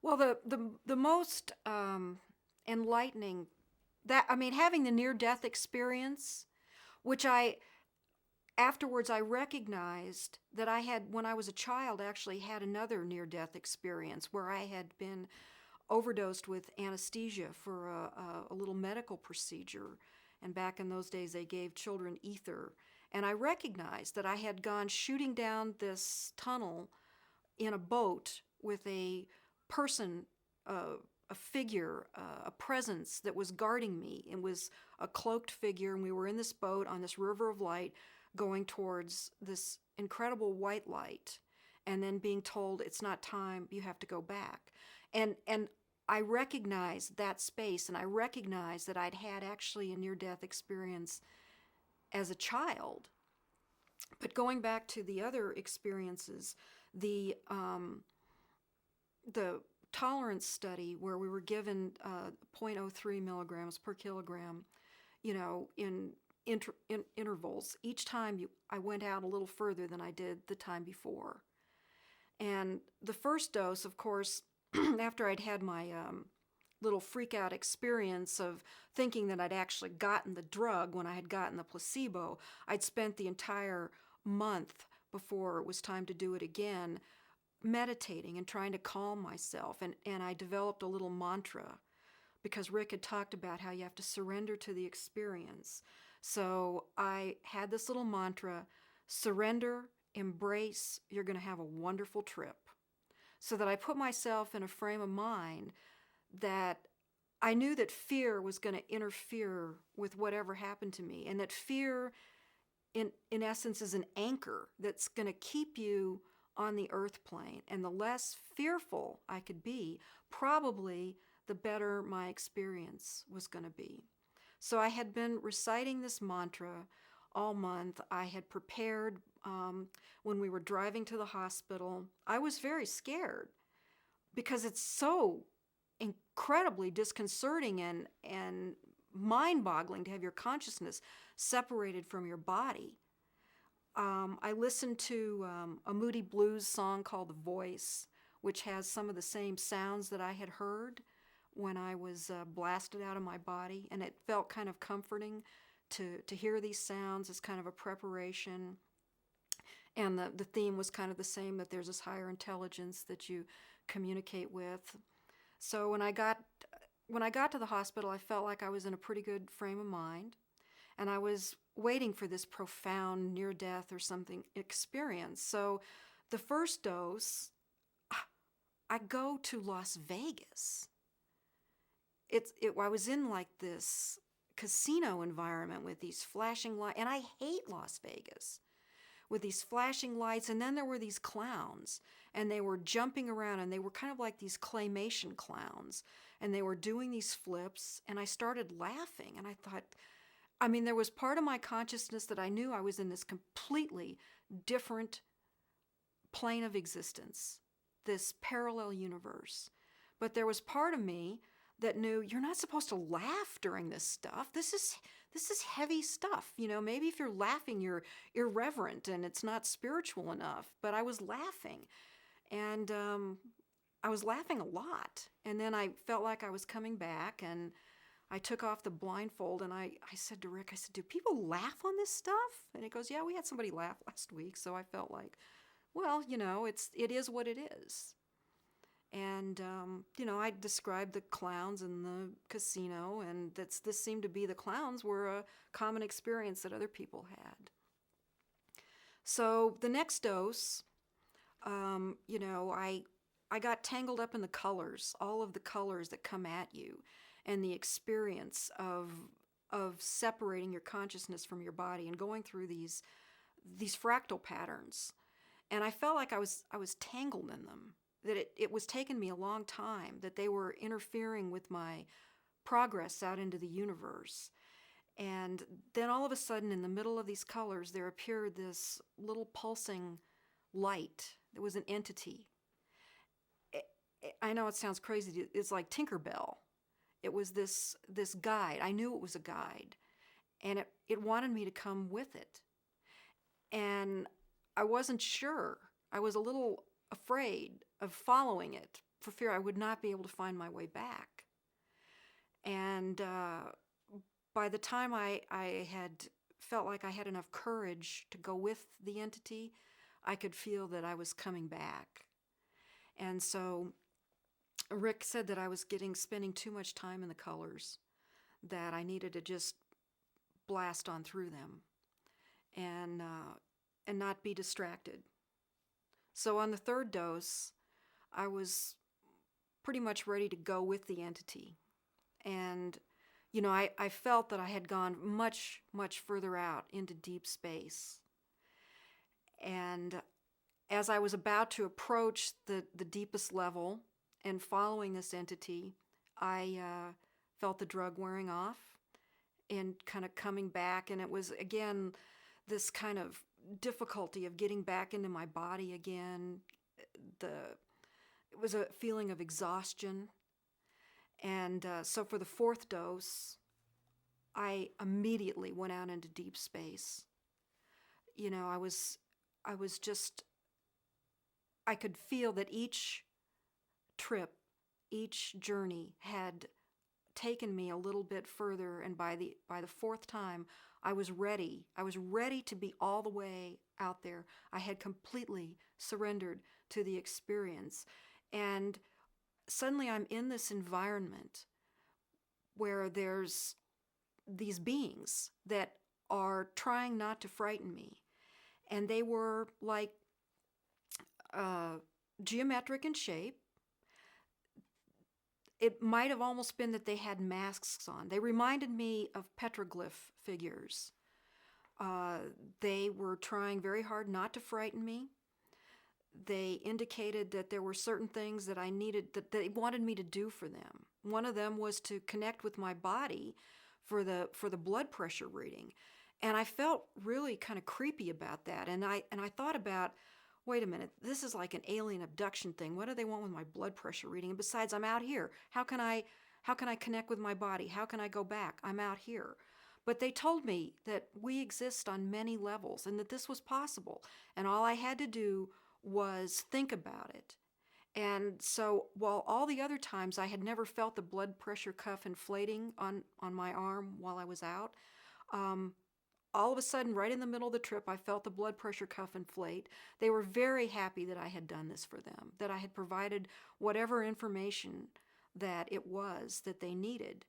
Well, the most enlightening that I mean, having the near death experience, which I afterwards I recognized that I had when I was a child actually had another near death experience where I had been overdosed with anesthesia for a little medical procedure. And back in those days, they gave children ether. And I recognized that I had gone shooting down this tunnel in a boat with a person, a figure, a presence that was guarding me. It was a cloaked figure, and we were in this boat on this river of light going towards this incredible white light, and then being told it's not time, you have to go back. And I recognized that space, and I recognized that I'd had actually a near death experience as a child. But going back to the other experiences, the the tolerance study where we were given zero point zero 0.03 milligrams per kilogram, in intervals. Each time I went out a little further than I did the time before. And the first dose, of course, after I'd had my little freak out experience of thinking that I'd actually gotten the drug when I had gotten the placebo, I'd spent the entire month before it was time to do it again meditating and trying to calm myself. And I developed a little mantra because Rick had talked about how you have to surrender to the experience. So I had this little mantra: surrender, embrace, you're going to have a wonderful trip. So that I put myself in a frame of mind that I knew that fear was going to interfere with whatever happened to me, and that fear, in essence, is an anchor that's going to keep you on the earth plane. And the less fearful I could be, probably the better my experience was going to be. So I had been reciting this mantra all month. I had prepared when we were driving to the hospital. I was very scared because it's so incredibly disconcerting and mind-boggling to have your consciousness separated from your body. I listened to a Moody Blues song called The Voice, which has some of the same sounds that I had heard when I was blasted out of my body, and it felt kind of comforting to hear these sounds as kind of a preparation. And the theme was kind of the same, that there's this higher intelligence that you communicate with. So when I got to the hospital, I felt like I was in a pretty good frame of mind, and I was waiting for this profound near death or something experience. So the first dose, I go to Las Vegas. I was in like this casino environment with these flashing lights, and I hate Las Vegas, with these flashing lights. And then there were these clowns, and they were jumping around, and they were kind of like these claymation clowns, and they were doing these flips, and I started laughing. And I thought, I mean, there was part of my consciousness that I knew I was in this completely different plane of existence, this parallel universe. But there was part of me that knew you're not supposed to laugh during this stuff. This is heavy stuff. Maybe if you're laughing, you're irreverent and it's not spiritual enough. But I was laughing, and I was laughing a lot. And then I felt like I was coming back, and I took off the blindfold, and I said to Rick, I said, "Do people laugh on this stuff?" And he goes, "Yeah, we had somebody laugh last week." So I felt like, well, it is what it is. And I described the clowns in the casino, and this seemed to be, the clowns were a common experience that other people had. So the next dose, I got tangled up in the colors, all of the colors that come at you, and the experience of separating your consciousness from your body and going through these fractal patterns. And I felt like I was tangled in them, that it was taking me a long time, that they were interfering with my progress out into the universe. And then all of a sudden, in the middle of these colors, there appeared this little pulsing light. There was an entity. I know it sounds crazy. It's like Tinkerbell. It was this guide. I knew it was a guide, and it wanted me to come with it. And I wasn't sure. I was a little afraid of following it for fear I would not be able to find my way back. And by the time I had felt like I had enough courage to go with the entity, I could feel that I was coming back. And so Rick said that I was spending too much time in the colors, that I needed to just blast on through them and not be distracted. So on the third dose, I was pretty much ready to go with the entity. And, I felt that I had gone much, much further out into deep space. And as I was about to approach the deepest level and following this entity, I felt the drug wearing off and kind of coming back. And it was, again, this kind of difficulty of getting back into my body again. It was a feeling of exhaustion. And so for the fourth dose, I immediately went out into deep space. I was just, I could feel that each trip, each journey had taken me a little bit further, and by the fourth time, I was ready. I was ready to be all the way out there. I had completely surrendered to the experience. And suddenly I'm in this environment where there's these beings that are trying not to frighten me. And they were like geometric in shape. It might have almost been that they had masks on. They reminded me of petroglyph figures. They were trying very hard not to frighten me. They indicated that there were certain things that I needed, that they wanted me to do for them. One of them was to connect with my body for the blood pressure reading. And I felt really kind of creepy about that. And I thought about, wait a minute, this is like an alien abduction thing. What do they want with my blood pressure reading? And besides, I'm out here. How can I connect with my body? How can I go back? I'm out here. But they told me that we exist on many levels and that this was possible. And all I had to do was think about it. And so while all the other times I had never felt the blood pressure cuff inflating on my arm while I was out, all of a sudden, right in the middle of the trip, I felt the blood pressure cuff inflate. They were very happy that I had done this for them, that I had provided whatever information that it was that they needed